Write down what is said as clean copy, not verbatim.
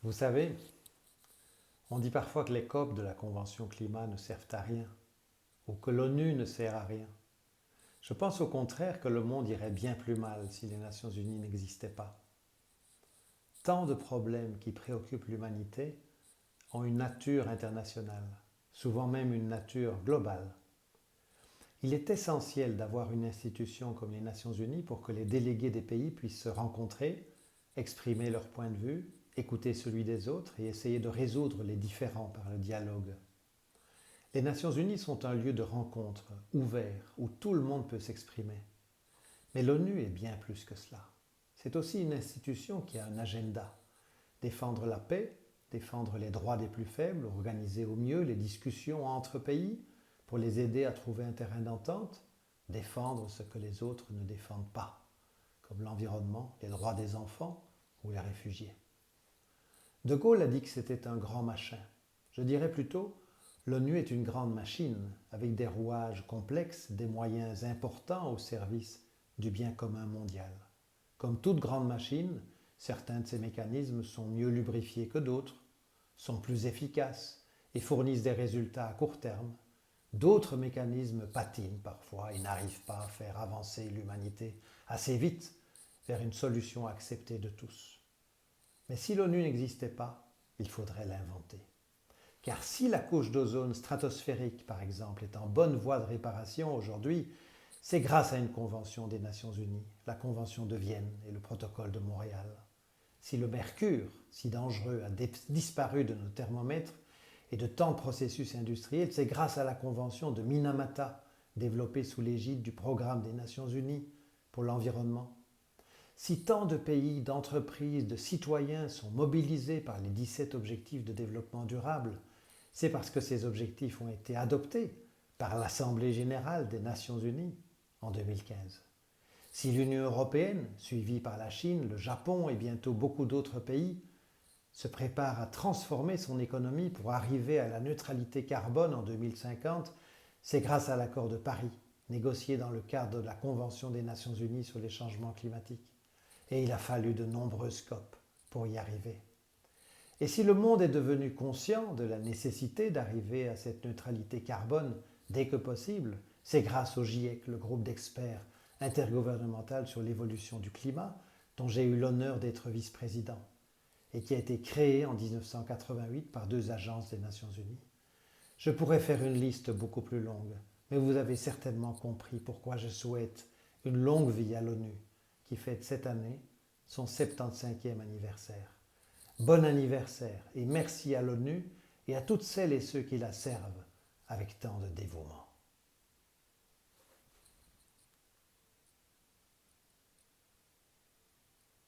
Vous savez, on dit parfois que les COP de la Convention climat ne servent à rien, ou que l'ONU ne sert à rien. Je pense au contraire que le monde irait bien plus mal si les Nations Unies n'existaient pas. Tant de problèmes qui préoccupent l'humanité ont une nature internationale, souvent même une nature globale. Il est essentiel d'avoir une institution comme les Nations Unies pour que les délégués des pays puissent se rencontrer, exprimer leur point de vue, écouter celui des autres et essayer de résoudre les différends par le dialogue. Les Nations Unies sont un lieu de rencontre ouvert où tout le monde peut s'exprimer. Mais l'ONU est bien plus que cela. C'est aussi une institution qui a un agenda. Défendre la paix, défendre les droits des plus faibles, organiser au mieux les discussions entre pays pour les aider à trouver un terrain d'entente, défendre ce que les autres ne défendent pas, comme l'environnement, les droits des enfants ou les réfugiés. De Gaulle a dit que c'était un grand machin. Je dirais plutôt, l'ONU est une grande machine, avec des rouages complexes, des moyens importants au service du bien commun mondial. Comme toute grande machine, certains de ces mécanismes sont mieux lubrifiés que d'autres, sont plus efficaces et fournissent des résultats à court terme. D'autres mécanismes patinent parfois et n'arrivent pas à faire avancer l'humanité assez vite vers une solution acceptée de tous. Mais si l'ONU n'existait pas, il faudrait l'inventer. Car si la couche d'ozone stratosphérique, par exemple, est en bonne voie de réparation aujourd'hui, c'est grâce à une convention des Nations Unies, la Convention de Vienne et le protocole de Montréal. Si le mercure, si dangereux, a disparu de nos thermomètres et de tant de processus industriels, c'est grâce à la Convention de Minamata, développée sous l'égide du Programme des Nations Unies pour l'environnement. Si tant de pays, d'entreprises, de citoyens sont mobilisés par les 17 objectifs de développement durable, c'est parce que ces objectifs ont été adoptés par l'Assemblée générale des Nations unies en 2015. Si l'Union européenne, suivie par la Chine, le Japon et bientôt beaucoup d'autres pays, se prépare à transformer son économie pour arriver à la neutralité carbone en 2050, c'est grâce à l'accord de Paris, négocié dans le cadre de la Convention des Nations unies sur les changements climatiques. Et il a fallu de nombreuses COP pour y arriver. Et si le monde est devenu conscient de la nécessité d'arriver à cette neutralité carbone dès que possible, c'est grâce au GIEC, le groupe d'experts intergouvernemental sur l'évolution du climat, dont j'ai eu l'honneur d'être vice-président, et qui a été créé en 1988 par 2 agences des Nations Unies. Je pourrais faire une liste beaucoup plus longue, mais vous avez certainement compris pourquoi je souhaite une longue vie à l'ONU, qui fête cette année son 75e anniversaire. Bon anniversaire et merci à l'ONU et à toutes celles et ceux qui la servent avec tant de dévouement.